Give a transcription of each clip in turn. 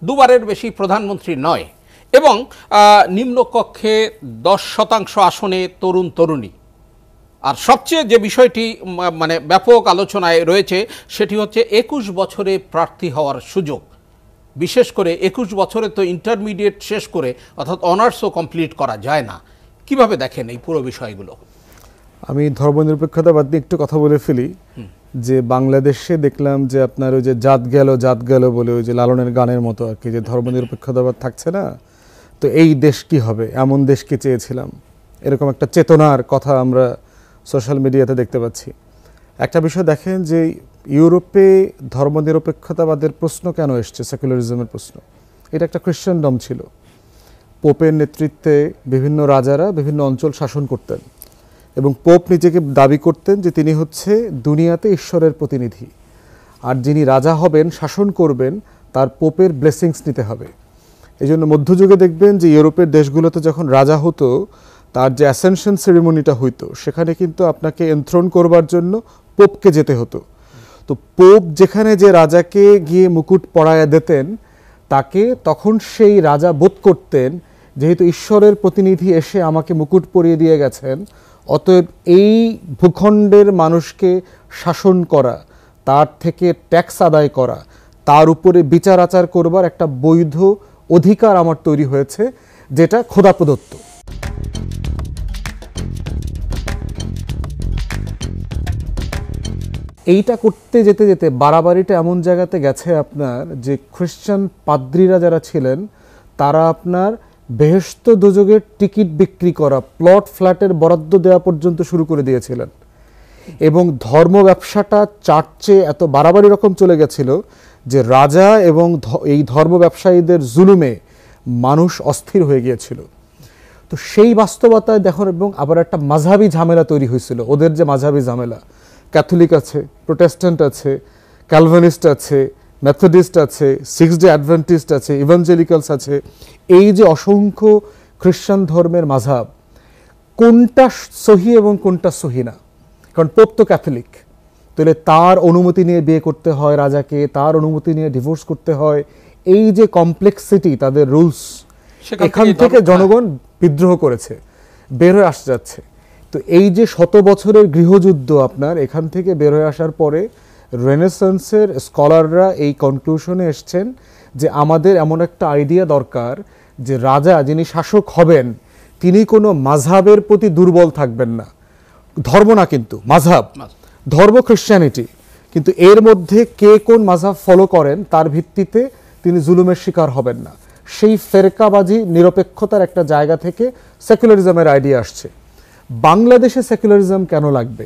দুবারের বেশি প্রধানমন্ত্রী নয় এবং নিম্নকক্ষে 10% আসনে তরুণ তরুণী। আর সবচেয়ে যে বিষয়টি মানে ব্যাপক আলোচনায় রয়েছে সেটি হচ্ছে 21 বছরে প্রার্থী হওয়ার সুযোগ। বিশেষ করে 21 বছরে তো ইন্টারমিডিয়েট শেষ করে অর্থাৎ অনার্সও কমপ্লিট করা যায় না। কিভাবে দেখেন এই পুরো বিষয়গুলো? আমি ধর্মনিরপেক্ষতাবাদ নিয়ে একটু কথা বলে ফেলি যে বাংলাদেশে দেখলাম যে আপনার ওই যে জাত গেল বলে ওই যে লালনের গানের মতো আর কি, যে ধর্মনিরপেক্ষতাবাদ থাকছে না, তো এই দেশ কি হবে, এমন দেশকে চেয়েছিলাম, এরকম একটা চেতনার কথা আমরা সোশ্যাল মিডিয়াতে দেখতে পাচ্ছি। একটা বিষয় দেখেন যে ইউরোপে ধর্মনিরপেক্ষতাবাদের প্রশ্ন কেন এসছে, সেকুলারিজমের প্রশ্ন, এটা একটা খ্রিশ্চানডম ছিল। পোপের নেতৃত্বে বিভিন্ন রাজারা বিভিন্ন অঞ্চল শাসন করতেন এবং পোপ নিজেকে দাবি করতেন যে তিনি হচ্ছে দুনিয়াতে ঈশ্বরের প্রতিনিধি, আর যিনি রাজা হবেন, শাসন করবেন, তার পোপের ব্লেসিংস নিতে হবে। এই জন্য মধ্যযুগে দেখবেন যে ইউরোপের দেশগুলোতে যখন রাজা হতো, তার যে অ্যাসেনশন সেরিমনিটা হইতো, সেখানে কিন্তু আপনাকে এনথ্রোন করবার জন্য পোপকে যেতে হতো। তো পোপ যেখানে যে রাজাকে গিয়ে মুকুট পরায়া দিতেন, তাকে তখন সেই রাজা বোধ করতেন যেহেতু ঈশ্বরের প্রতিনিধি এসে আমাকে মুকুট পরিয়ে দিয়ে গেছেন, অতএব এই ভূখণ্ডের মানুষকে শাসন করা, তার থেকে ট্যাক্স আদায় করা, তার উপরে বিচার আচার করবার একটা বৈধ অধিকার আমার তৈরি হয়েছে, যেটা খোদা প্রদত্ত। এইটা করতে যেতে যেতে বাড়াবাড়িটা এমন জায়গাতে গেছে আপনার, যে খ্রিশ্চান পাদ্রীরা যারা ছিলেন তারা আপনার বেহেশত দোজখের টিকিট বিক্রি করা, প্লট ফ্ল্যাটের বরাদ্দ দেওয়া পর্যন্ত শুরু করে দিয়েছিলেন। এবং ধর্ম ব্যবসাটা চার্চে এত বাড়াবাড়ি রকম চলে গেছিল যে রাজা এবং এই ধর্ম ব্যবসায়ীদের জুলুমে মানুষ অস্থির হয়ে গিয়েছিল। তো সেই বাস্তবতায় দেখুন, এবং আবার একটা মাঝহাবি ঝামেলা তৈরি হয়েছিল। ওদের যে মাঝহাবি ঝামেলা, ক্যাথলিক আছে, প্রোটেস্ট্যান্ট আছে, ক্যালভানিস্ট আছে, মেথডিস্ট আছে, সিক্স ডে অ্যাডভেন্টিস্ট আছে, ইভাঞ্জেলিক্যালস আছে, এই যে অসংখ্য খ্রিশ্চান ধর্মের মাযহাব, কোনটা সহি এবং কোনটা সহি না? কারণ পোপ তো ক্যাথলিক, তাহলে তার অনুমতি নিয়ে বিয়ে করতে হয় রাজাকে, তার অনুমতি নিয়ে ডিভোর্স করতে হয়, এই যে কমপ্লেক্সিটি তাদের রুলস, এখান থেকে জনগণ বিদ্রোহ করেছে, বের হয়ে আসতে যাচ্ছে। তো এই যে 100 বছরের গৃহযুদ্ধ আপনার, এখান থেকে বের হয়ে আসার পরে রেনেসান্সের স্কলাররা এই কনক্লুশনে এসছেন যে আমাদের এমন একটা আইডিয়া দরকার যে রাজা যিনি শাসক হবেন তিনি কোনো মাযহাবের প্রতি দুর্বল থাকবেন না। ধর্ম না কিন্তু মাযহাব, ধর্ম খ্রিশ্চানিটি, কিন্তু এর মধ্যে কে কোন মাযহাব ফলো করেন তার ভিত্তিতে তিনি জুলুমের শিকার হবেন না। সেই ফেরকাবাজি নিরপেক্ষতার একটা জায়গা থেকে সেকুলারিজমের আইডিয়া আসছে। বাংলাদেশে সেকুলারিজম কেন লাগবে?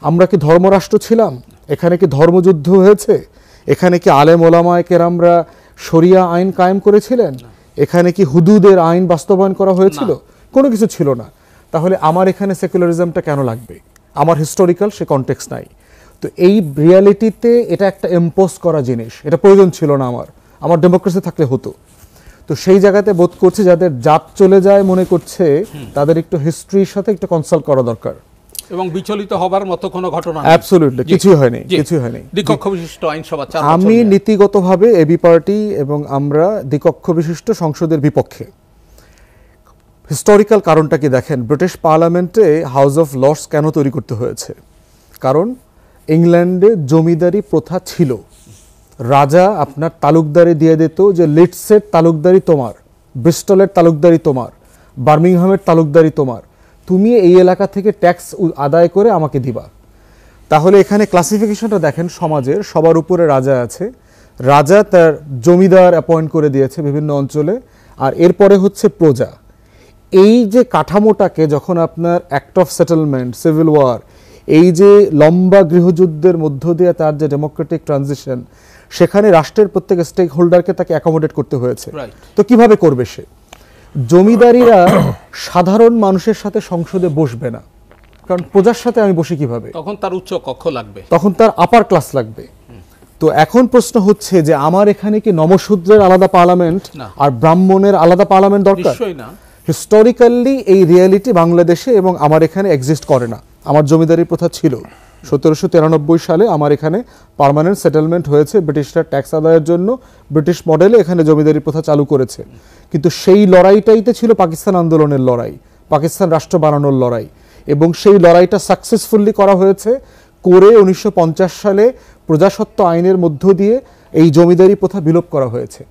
আমরা কি ধর্মরাষ্ট্র ছিলাম? এখানে কি ধর্মযুদ্ধ হয়েছে? এখানে কি আলেম ওলামায়ে কেরামরা শরিয়া আইন কায়েম করেছিলেন? এখানে কি হুদুদের আইন বাস্তবায়ন করা হয়েছিল? কোনো কিছু ছিল না। তাহলে আমার এখানে সেকুলারিজমটা কেন লাগবে? আমার হিস্টোরিক্যাল সে কনটেক্সট নাই। তো এই রিয়ালিটিতে এটা একটা ইম্পোজ করা জিনিস, এটা প্রয়োজন ছিল না। আমার ডেমোক্রেসি থাকলে হতো। তো সেই জায়গাতে বোধ করছে যাদের জাত চলে যায় মনে করছে তাদের একটু হিস্ট্রির সাথে একটু কনসাল্ট করা দরকার। এবং বিচলিত হবার মতো কোনো ঘটনা অ্যাবসলিউটলি কিছুই হয়নি, কিছুই হয়নি। দ্বিকক্ষ বিশিষ্ট আইনসভা, আমি নীতিগতভাবে এবি পার্টি এবং আমরা দ্বিকক্ষ বিশিষ্ট সংসদের বিপক্ষে। হিস্টোরিক্যাল কারণটা কি দেখেন, ব্রিটিশ পার্লামেন্টে হাউস অফ লর্ডস কেন তৈরি করতে হয়েছে? কারণ ইংল্যান্ডে জমিদারি প্রথা ছিল, রাজা আপনার তালুকদারি দিয়ে দিত যে লিডসের তালুকদারি তোমার, ব্রিস্টলের তালুকদারি তোমার, বার্মিংহামের তালুকদারি তোমার, তুমি এই এলাকা থেকে ট্যাক্স আদায় করে আমাকে দিবা। তাহলে এখানে ক্লাসিফিকেশনটা দেখেন, সমাজের সবার উপরে রাজা আছে, রাজা তার জমিদার অ্যাপয়েন্ট করে দিয়েছে বিভিন্ন অঞ্চলে, আর এরপরে হচ্ছে প্রজা। এই যে কাঠামোটাকে যখন আপনার act of settlement, civil war, এই যে লম্বা গৃহযুদ্ধের মধ্য দিয়ে তার যে ডেমোক্রেটিক ট্রানজিশন, সেখানে রাষ্ট্রের প্রত্যেক স্টেক হোল্ডারকে তাকে অ্যাকোমোডেট করতে হয়েছে। তো কিভাবে করবে সে? জমিদারিরা সাধারণ মানুষের সাথে সংসদে বসবে না, কারণ প্রজার সাথে আমি বসি কিভাবে? তখন তার উচ্চ কক্ষ লাগবে, তখন তার আপার ক্লাস লাগবে। তো এখন প্রশ্ন হচ্ছে যে আমার এখানে কি নমশূদ্রের আলাদা পার্লামেন্ট আর ব্রাহ্মণের আলাদা পার্লামেন্ট দরকার? নিশ্চয়ই না। হিস্টোরিক্যালি এই রিয়ালিটি বাংলাদেশে এবং আমার এখানে এক্সিস্ট করে না। আমার জমিদারি প্রথা ছিল, 1793 সালে আমার এখানে পার্মানেন্ট সেটেলমেন্ট হয়েছে, ব্রিটিশরা ট্যাক্স আদায়ের জন্য ব্রিটিশ মডেলে এখানে জমিদারি প্রথা চালু করেছে। কিন্তু সেই লড়াইটাইতে ছিল পাকিস্তান আন্দোলনের লড়াই, পাকিস্তান রাষ্ট্র বানানোর লড়াই, এবং সেই লড়াইটা সাকসেসফুলি করা হয়েছে করে 1950 সালে প্রজাস্বত্ব আইনের মধ্য দিয়ে এই জমিদারি প্রথা বিলোপ করা হয়েছে।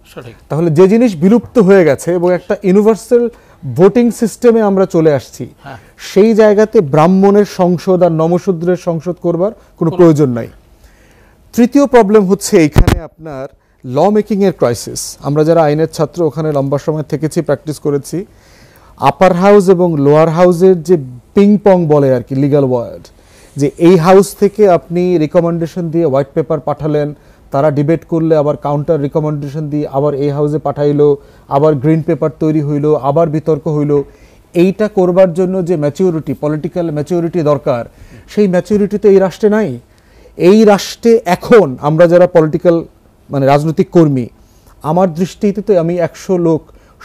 তাহলে যে জিনিস বিলুপ্ত হয়ে গেছে এবং একটা ইউনিভার্সাল ভোটিং সিস্টেমে আমরা চলে আসছি, সেই জায়গাতে ব্রাহ্মণের সংসদ আর নমশূদ্রের সংসদ করবার কোনো প্রয়োজন নাই। তৃতীয় প্রবলেম হচ্ছে এইখানে আপনার ল মেকিং এর ক্রাইসিস। আমরা যারা আইনের ছাত্র ওখানে লম্বা সময় থেকেছি, প্র্যাকটিস করেছি, আপার হাউস এবং লোয়ার হাউসের যে পিং পং বলে আর কি লিগ্যাল ওয়ার্ড, যে এই হাউস থেকে আপনি রিকমেন্ডেশন দিয়ে হোয়াইট পেপার পাঠালেন, তারা ডিবেট করলে আবার কাউন্টার রিকমেন্ডেশন দিয়ে আবার এই হাউসে পাঠাইলো, আবার গ্রিন পেপার তৈরি হইলো, আবার বিতর্ক হইলো। এইটা করবার জন্য যে ম্যাচিউরিটি, পলিটিক্যাল ম্যাচিউরিটি দরকার, সেই ম্যাচিউরিটি তো এই রাষ্ট্রে নাই। এই রাষ্ট্রে এখন আমরা যারা পলিটিক্যাল মানে রাজনৈতিক কর্মী, আমার দৃষ্টিতে তো আমি 100 লোক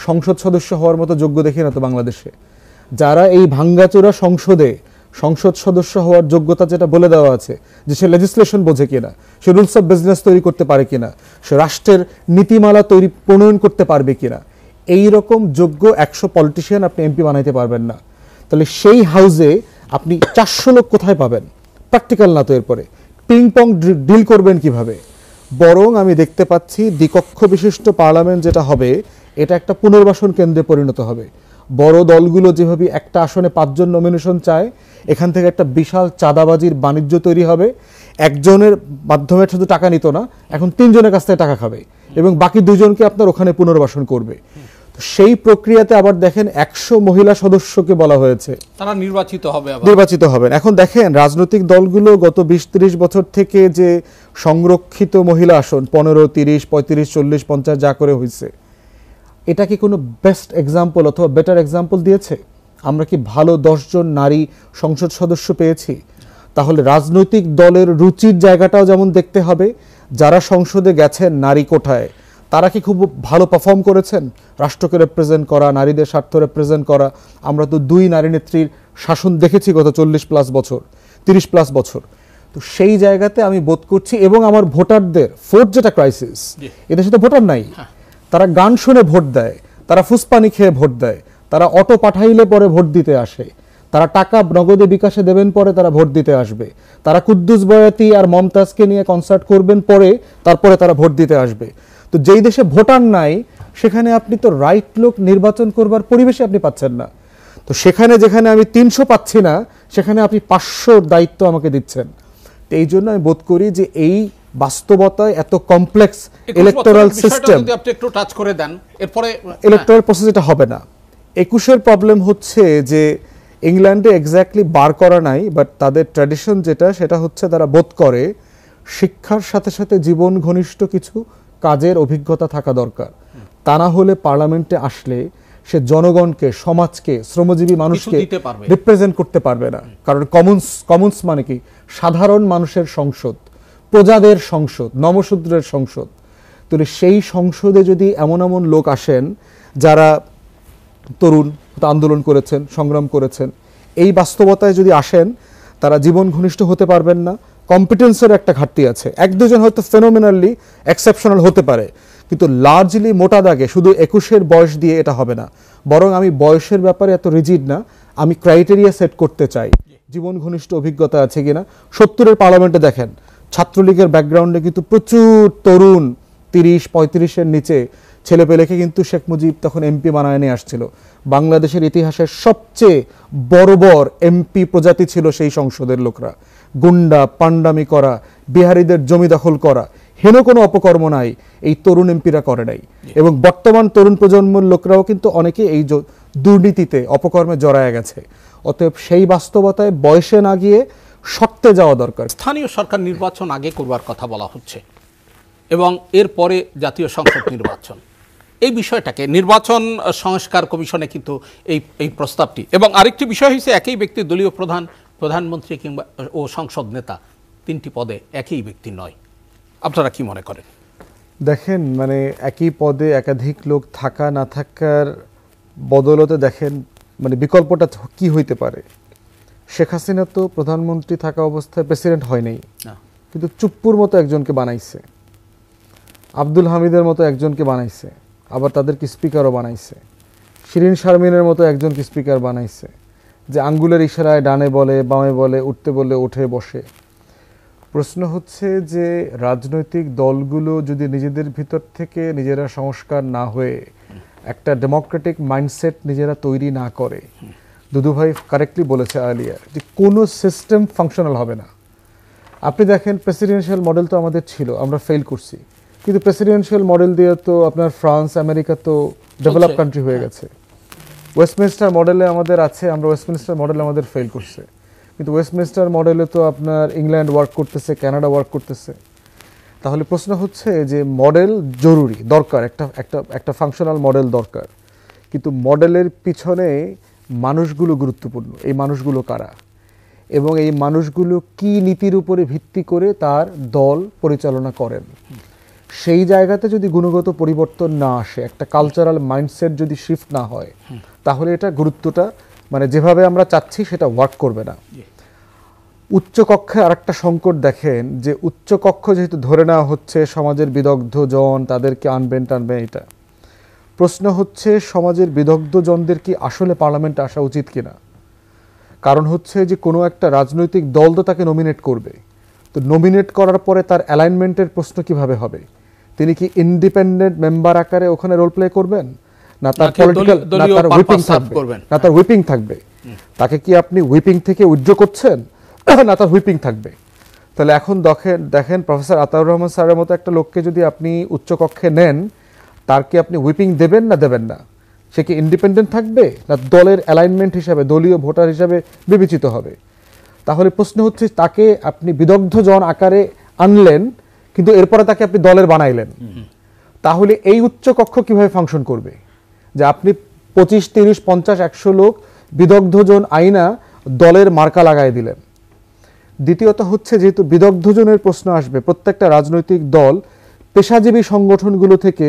সংসদ সদস্য হওয়ার মতো যোগ্য দেখি না তো বাংলাদেশে। যারা এই ভাঙ্গাচোরা সংসদে সংসদ সদস্য হওয়ার যোগ্যতা যেটা বলে দেওয়া আছে, যে সে লেজিসলেশন বোঝে কিনা, সে রুলস অফ বিজনেস তৈরি করতে পারে কিনা, সে রাষ্ট্রের নীতিমালা প্রণয়ন করতে পারবে কিনা, এই রকম যোগ্য 100 পলিটিশিয়ান আপনি এমপি বানাইতে পারবেন না। তাহলে সেই হাউসে আপনি 400 লোক কোথায় পাবেন? প্র্যাকটিক্যাল না তো। এরপরে পিং পং ডিল করবেন কিভাবে? বরং আমি দেখতে পাচ্ছি দ্বিকক্ষ বিশিষ্ট পার্লামেন্ট যেটা হবে, এটা একটা পুনর্বাসন কেন্দ্রে পরিণত হবে। বড় দলগুলো যেভাবে একটা আসনে 5 জন নমিনেশন চায়, এখান থেকে একটা বিশাল চাঁদাবাজির বাণিজ্য তৈরি হবে। একজনের মাধ্যমে শুধু টাকা নিত না, এখন 3 জনের কাছ থেকে টাকা খাবে এবং বাকি 2 জনকে আপনার ওখানে পুনর্বাসন করবে। তো সেই প্রক্রিয়াতে আবার দেখেন 100 মহিলা সদস্যকে বলা হয়েছে, তারা নির্বাচিত হবেন। এখন দেখেন রাজনৈতিক দলগুলো গত 20-30 বছর থেকে যে সংরক্ষিত মহিলা আসন 15, 30, 35, 40, 50 যা করে হয়েছে, এটা কি কোনো বেস্ট এক্সাম্পল অথবা বেটার এক্সাম্পল দিয়েছে? আমরা কি ভালো 10 জন নারী সংসদ সদস্য পেয়েছি? তাহলে রাজনৈতিক দলের রুচির জায়গাটাও যেমন দেখতে হবে, যারা সংসদে গেছেন নারী কোঠায়, তারা কি খুব ভালো পারফর্ম করেছেন রাষ্ট্রকে রিপ্রেজেন্ট করা, নারীদের স্বার্থ রিপ্রেজেন্ট করা? আমরা তো 2 নারী নেত্রীর শাসন দেখেছি গত 40+ বছর, 30+ বছর। তো সেই জায়গাতে আমি বোধ করছি, এবং আমার ভোটারদের ফোর্থ যেটা ক্রাইসিস, এদের সাথে ভোটার নাই। তারা গান শুনে ভোট দেয়, তারা ফুসপানি খেয়ে ভোট দেয়, তারা অটো পাঠাইলে পরে ভোট দিতে আসে, তারা টাকা নগদে বিকাশে দেবেন পরে তারা ভোট দিতে আসবে, তারা কুদ্দুস বয়াতি আর মমতাজকে নিয়ে কনসার্ট করবেন পরে, তারপরে তারা ভোট দিতে আসবে। তো যেই দেশে ভোটার নাই, সেখানে আপনি তো রাইট লোক নির্বাচন করবার পরিবেশে আপনি পাচ্ছেন না। তো সেখানে যেখানে আমি 300 পাচ্ছি না, সেখানে আপনি 500 দায়িত্ব আমাকে দিচ্ছেন। তো এই জন্য আমি বোধ করি যে এই বাস্তবতায় এত কমপ্লেক্স ইলেকটোরাল সিস্টেম, আপনি একটু টাচ করে দেন, এরপরে ইলেকটোরাল প্রসেস এটা হবে না। 21-এর প্রবলেম হচ্ছে যে ইংল্যান্ডে এক্স্যাক্টলি বার করা নাই, বাট তাদের ট্র্যাডিশন যেটা, সেটা হচ্ছে তারা বোধ করে শিক্ষার সাথে সাথে জীবন ঘনিষ্ঠ কিছু কাজের অভিজ্ঞতা থাকা দরকার। তা না হলে পার্লামেন্টে আসলে সে জনগণকে, সমাজকে, শ্রমজীবী মানুষকে রিপ্রেজেন্ট করতে পারবে না। কারণ কমন্স মানে কি? সাধারণ মানুষের সংসদ, প্রজাদের সংসদ, নমশূদ্রের সংসদ। তো সেই সংসদে যদি এমন এমন লোক আসেন যারা তরুণ, আন্দোলন করেছেন, সংগ্রাম করেছেন, এই বাস্তবতায় যদি আসেন, তারা জীবন ঘনিষ্ঠ হতে পারবেন না। কম্পিটেন্সের একটা ঘাটতি আছে। 1-2 জন হয়তো ফেনোমেনালি এক্সেপশনাল হতে পারে, কিন্তু লার্জলি মোটা দাগে শুধু 21-এর বয়স দিয়ে এটা হবে না। বরং আমি বয়সের ব্যাপারে এত রিজিড না, আমি ক্রাইটেরিয়া সেট করতে চাই জীবন ঘনিষ্ঠ অভিজ্ঞতা আছে কিনা। 70-এর পার্লামেন্টে দেখেন ছাত্রলীগের ব্যাকগ্রাউন্ডে কিন্তু প্রচুর তরুণ 30-35-এর নিচে ছেলেপেলেকে কিন্তু শেখ মুজিব তখন এমপি বানায় নিয়ে আসছিল। বাংলাদেশের ইতিহাসের সবচেয়ে বর্বর এমপি প্রজাতি ছিল সেই সংসদের লোকরা। গুন্ডা, পান্ডামি করা, বিহারীদের জমি দখল করা, হেন কোনো অপকর্ম নাই এই তরুণ এমপিরা করে নাই। এবং বর্তমান তরুণ প্রজন্মের লোকরাও কিন্তু অনেকে এই দুর্নীতিতে, অপকর্মে জড়ায় গেছে। অতএব সেই বাস্তবতায় বয়সে না গিয়ে শর্তে যাওয়া দরকার। স্থানীয় সরকার নির্বাচন আগে করবার কথা বলা হচ্ছে এবং এরপরে জাতীয় সংসদ নির্বাচন। এই বিষয়টাকে নির্বাচন সংস্কার কমিশনে কিন্তু এই প্রস্তাবটি, এবং আরেকটি বিষয় হচ্ছে একই ব্যক্তি দলীয় প্রধান, প্রধানমন্ত্রী কিংবা ও সংসদ নেতা, 3টি পদে একই ব্যক্তি নয়। আপনারা কি মনে করেন? দেখেন, মানে একই পদে একাধিক লোক থাকা না থাকার বদলতে দেখেন মানে বিকল্পটা কি হইতে পারে। শেখ হাসিনা তো প্রধানমন্ত্রী থাকা অবস্থায় প্রেসিডেন্ট হয় নাই, না। কিন্তু চুপ্পুর মতো একজনকে বানাইছে, আব্দুল হামিদের মতো একজনকে বানাইছে, আবার তাদেরকে স্পিকারও বানাইছে, শিরিন শারমিনের মতো একজনকে স্পিকার বানাইছে, যে আঙ্গুলের ইশারায় ডানে বলে বামে বলে, উঠতে বললে ওঠে বসে। প্রশ্ন হচ্ছে যে রাজনৈতিক দলগুলো যদি নিজেদের ভিতর থেকে নিজেরা সংস্কার না হয়ে একটা ডেমোক্রেটিক মাইন্ডসেট নিজেরা তৈরি না করে, দুদু ভাই কারেক্টলি বলেছে আর্লিয়ার যে কোনো সিস্টেম ফাংশনাল হবে না। আপনি দেখেন প্রেসিডেন্সিয়াল মডেল তো আমাদের ছিল, আমরা ফেল করছি, কিন্তু প্রেসিডেন্সিয়াল মডেল দিয়ে তো আপনার ফ্রান্স আমেরিকা তো ডেভেলপ কান্ট্রি হয়ে গেছে। ওয়েস্টমিনস্টার মডেলে আমাদের আছে, আমরা ওয়েস্টমিনস্টার মডেলে আমাদের ফেল করছে, কিন্তু ওয়েস্টমিনস্টার মডেলে তো আপনার ইংল্যান্ড ওয়ার্ক করতেছে, কানাডা ওয়ার্ক করতেছে। তাহলে প্রশ্ন হচ্ছে যে মডেল জরুরি, দরকার, একটা ফাংশনাল মডেল দরকার, কিন্তু মডেলের পিছনে মানুষগুলো গুরুত্বপূর্ণ। এই মানুষগুলো কারা এবং এই মানুষগুলো কি নীতির উপরে ভিত্তি করে তার দল পরিচালনা করেন, সেই জায়গাতে যদি গুণগত পরিবর্তন না আসে, একটা কালচারাল মাইন্ডসেট যদি শিফট না হয়, তাহলে এটা গুরুত্বটা মানে যেভাবে আমরা চাচ্ছি সেটা ওয়ার্ক করবে না। উচ্চকক্ষে আরেকটা সংকট দেখেন যে উচ্চকক্ষ যেহেতু ধরে নেওয়া হচ্ছে সমাজের বিদগ্ধ জন, তাদেরকে আনবেন টানবেন, এটা প্রশ্ন হচ্ছে সমাজের বিদগ্ধ জনদের কি আসলে পার্লামেন্টে আসা উচিত কিনা। কারণ হচ্ছে যে কোনো একটা রাজনৈতিক দল তো তাকে নমিনেট করবে, তো নমিনেট করার পরে তার অ্যালাইনমেন্টের প্রশ্ন কিভাবে হবে? তিনি কি ইন্ডিপেন্ডেন্ট মেম্বার আকারে ওখানে রোল প্লে করবেন, না তার পলিটিক্যাল, না তার হুইপিং থাকবে, না তার হুইপিং থাকবে, তাকে কি আপনি হুইপিং থেকে উইথড্র করছেন না তার হুইপিং থাকবে? তাহলে এখন দেখেন প্রফেসর আতাউর রহমান স্যারের মতো একটা লোককে যদি আপনি উচ্চকক্ষে নেন, তার কি আপনি হুইপিং দেবেন না দেবেন না? সে কি ইন্ডিপেন্ডেন্ট থাকবে, না দলের অ্যালাইনমেন্ট হিসাবে, দলীয় ভোটার হিসাবে বিবেচিত হবে? তাহলে প্রশ্ন হচ্ছে তাকে আপনি বিদগ্ধ জন আকারে আনলেন, কিন্তু এরপরে তাকে আপনি দলের বানাইলেন, তাহলে এই উচ্চকক্ষ কিভাবে ফাংশন করবে? যে আপনি 25, 30, 50, 100 লোক বিদগ্ধজন আইনা দলের মার্কা লাগাই দিলেন। দ্বিতীয়ত হচ্ছে যেহেতু বিদগ্ধজনের প্রশ্ন আসবে, প্রত্যেকটা রাজনৈতিক দল পেশাজীবী সংগঠনগুলো থেকে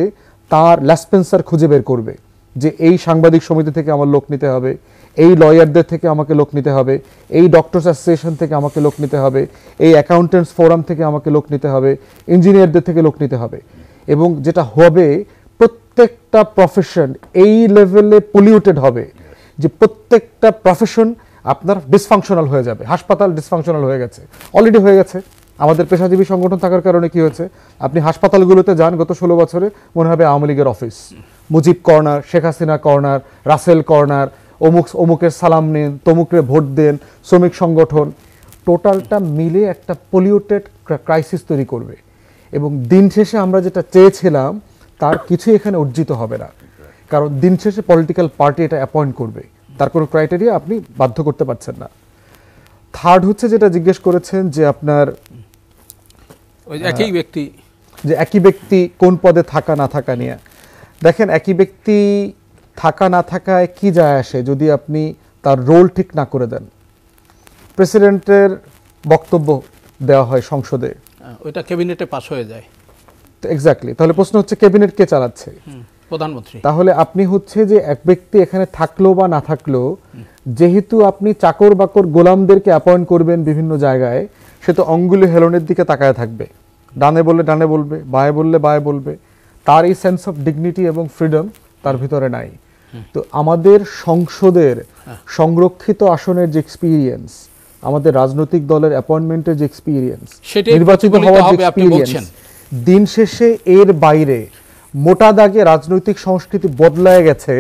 তার ল্যাসপেন্সার খুঁজে বের করবে যে এই সাংবাদিক সমিতি থেকে আমার লোক নিতে হবে, এই লয়ারদের থেকে আমাকে লোক নিতে হবে, এই ডক্টরস অ্যাসোসিয়েশন থেকে আমাকে লোক নিতে হবে, এই অ্যাকাউন্টেন্টস ফোরাম থেকে আমাকে লোক নিতে হবে, ইঞ্জিনিয়ারদের থেকে লোক নিতে হবে। এবং যেটা হবে প্রত্যেকটা প্রফেশন এই লেভেলে পলিউটেড হবে যে প্রত্যেকটা প্রফেশন আপনার ডিসফাংশনাল হয়ে যাবে। হাসপাতাল ডিসফাংশনাল হয়ে গেছে, অলরেডি হয়ে গেছে। আমাদের পেশাজীবী সংগঠন থাকার কারণে কি হয়েছে, আপনি হাসপাতালগুলোতে যান, গত 16 বছরে মনে হবে আওয়ামী লীগের office, Mujib corner, Sheikh Hasina corner, Russel corner, অমুকের সালাম নিন, তমুকের ভোট দেন, শ্রমিক সংগঠন, টোটালটা মিলে একটা পলিউটেড ক্রাইসিস তৈরি করবে। এবং দিন শেষে আমরা যেটা চেয়েছিলাম তার কিছু এখানে অর্জিত হবে না, কারণ দিন শেষে পলিটিক্যাল পার্টি এটা অ্যাপয়েন্ট করবে, তার কোনো ক্রাইটেরিয়া আপনি বাধ্য করতে পারছেন না। থার্ড হচ্ছে যেটা জিজ্ঞেস করেছেন যে আপনার একই ব্যক্তি, যে একই ব্যক্তি কোন পদে থাকা না থাকা নিয়ে, দেখেন একই ব্যক্তি থাকা না থাকায় কি যায় আসে যদি আপনি তার রোল ঠিক না করে দেন। প্রেসিডেন্টের বক্তব্য দেওয়া হয় সংসদে, ওইটা ক্যাবিনেটে পাস হয়ে যায়। এক্স্যাক্টলি, তাহলে প্রশ্ন হচ্ছে ক্যাবিনেট কে চালাচ্ছে? প্রধানমন্ত্রী। তাহলে আপনি হচ্ছে যে এক ব্যক্তি এখানে থাকলো বা না থাকলো, যেহেতু আপনি চাকর বাকর গোলামদেরকে অ্যাপয়েন্ট করবেন বিভিন্ন জায়গায়, সে তো অঙ্গুলি হেলনের দিকে তাকায় থাকবে, ডানে বললে ডানে বলবে, বায়ে বললে বায়ে বলবে, তার এই সেন্স অফ ডিগনিটি এবং ফ্রিডম তার ভিতরে নাই। তো আমাদের সংসদের সংরক্ষিত আসনের যে এক্সপিরিয়েন্স, আমাদের রাজনৈতিক দলের অ্যাপয়েন্টমেন্টের যে এক্সপিরিয়েন্স, নির্বাচিত হওয়ার যে এক্সপিরিয়েন্স, দিন শেষে এর বাইরে মোটা দাগে রাজনৈতিক সংস্কৃতি বদলায় গেছে,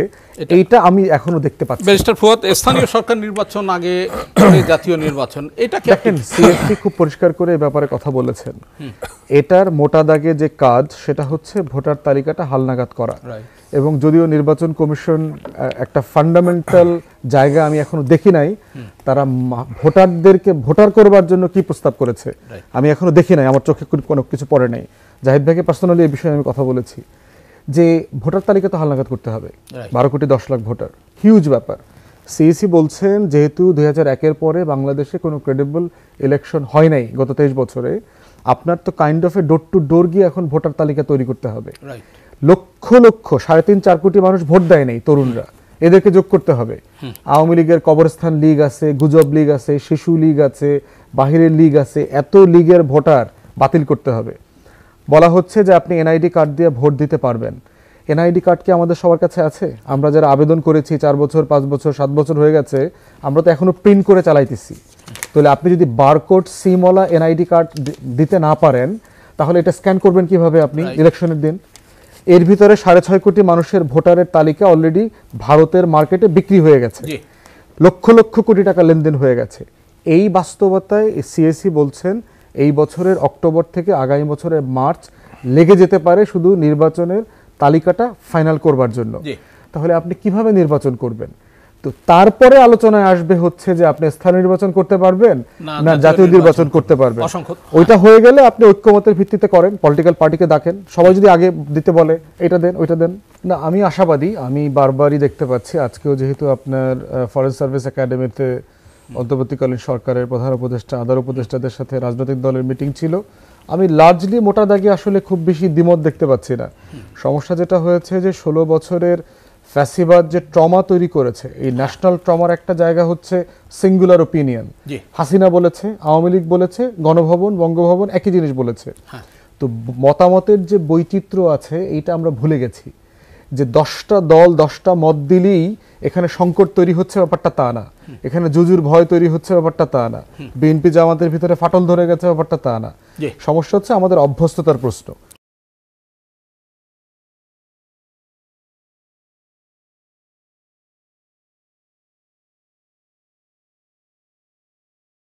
এইটা আমি এখনো দেখতে পাচ্ছি। ব্যারিস্টার ফুয়াদ, স্থানীয় সরকার নির্বাচন আগে জাতীয় নির্বাচন, এটা কি দেখেন সিএসপি খুব পরিষ্কার করে এই ব্যাপারে কথা বলেছেন। এটার মোটা দাগে যে কাজ সেটা হচ্ছে ভোটার তালিকাটা হালনাগাদ করা, এবং যদিও নির্বাচন কমিশন একটা ফান্ডামেন্টাল জায়গা আমি এখনো দেখি নাই, তারা ভোটারদেরকে ভোটার করবার জন্য কি প্রস্তাব করেছে আমি এখনো দেখি নাই, আমার চোখে কোনো কিছু পড়ে নাই। জাহিদ ভাইকে পার্সোনালি এই বিষয়ে আমি কথা বলেছি যে ভোটার তালিকা তো হালনাগাদ করতে হবে, 12 কোটি 10 লাখ ভোটার, হিউজ ব্যাপার। সিইসি বলছেন যেহেতু 2001-এর পরে বাংলাদেশে কোনো ক্রেডিবল ইলেকশন হয় নাই গত 23 বছরে, আপনার তো kind of a door to door গিয়ে এখন ভোটার তালিকা তৈরি করতে হবে। লক্ষ লক্ষ 3.5-4 কোটি মানুষ ভোট দেয় নাই, তরুণরা, এদেরকে যোগ করতে হবে। আওয়ামী লীগের কবরস্থান লীগ আছে, গুজব লীগ আছে, শিশু লীগ আছে, বাহিরের লীগ আছে, এত লীগের ভোটার বাতিল করতে হবে। বলা হচ্ছে যে আপনি এনআইডি কার্ড দিয়ে ভোট দিতে পারবেন। এনআইডি কার্ড কি আমাদের সবার কাছে আছে? আমরা যারা আবেদন করেছি 4 বছর 5 বছর 7 বছর হয়ে গেছে, আমরা তো এখনো প্রিন্ট করে চালাইতেছি। তাহলে আপনি যদি বারকোড সিমওয়ালা এনআইডি কার্ড দিতে না পারেন, তাহলে এটা স্ক্যান করবেন কিভাবে আপনি ইলেকশনের দিন? এর ভিতরে 6.5 কোটি মানুষের ভোটারের তালিকা অলরেডি ভারতের মার্কেটে বিক্রি হয়ে গেছে, লক্ষ লক্ষ কোটি টাকা লেনদেন হয়ে গেছে। এই বাস্তবতায় সিএসি বলছেন এই বছরের অক্টোবর থেকে আগামী বছরের মার্চ লেগে যেতে পারে শুধু নির্বাচনের তালিকাটা ফাইনাল করবার জন্য। তাহলে আপনি কিভাবে নির্বাচন করবেন? তো তারপরে আলোচনায় আসবে হচ্ছে যে আপনি স্থানীয় নির্বাচন করতে পারবেন না জাতীয় নির্বাচন করতে পারবেন। ওইটা হয়ে গেলে আপনি ঐক্যমতের ভিত্তিতে করেন, পলিটিক্যাল পার্টিকে ডাকেন, সবাই যদি আগে দিতে বলে এটা দেন ওইটা দেন। না, আমি আশাবাদী, আমি বারবারই দেখতে পাচ্ছি, আজকেও যেহেতু আপনার ফরেন সার্ভিস একাডেমিতে অন্তর্বর্তীকালীন সরকারের প্রধান উপদেষ্টা, আদার উপদেষ্টাদের সাথে রাজনৈতিক দলের মিটিং ছিল, আমি লার্জলি মোটা দাগে আসলে খুব বেশি দ্বিমত দেখতে পাচ্ছি না। সমস্যা যেটা হয়েছে যে 16 বছরের ফ্যাসিবাদ যে ট্রমা তৈরি করেছে, এই ন্যাশনাল ট্রমার একটা জায়গা হচ্ছে সিঙ্গুলার ওপিনিয়ন। হাসিনা বলেছে, আওয়ামী লীগ বলেছে, গণভবন, বঙ্গভবন একই জিনিস বলেছে। তো মতামতের যে বৈচিত্র্য আছে এইটা আমরা ভুলে গেছি, যে 10টা দল 10টা মত দিলেই এখানে সংকট তৈরি হচ্ছে ব্যাপারটা তা না, এখানে জুজুর ভয় তৈরি হচ্ছে ব্যাপারটা তা না, বিএনপি জামাতের ভিতরে ফাটল ধরে গেছে ব্যাপারটা তা না। সমস্যা হচ্ছে আমাদের অভ্যস্ততার প্রশ্ন।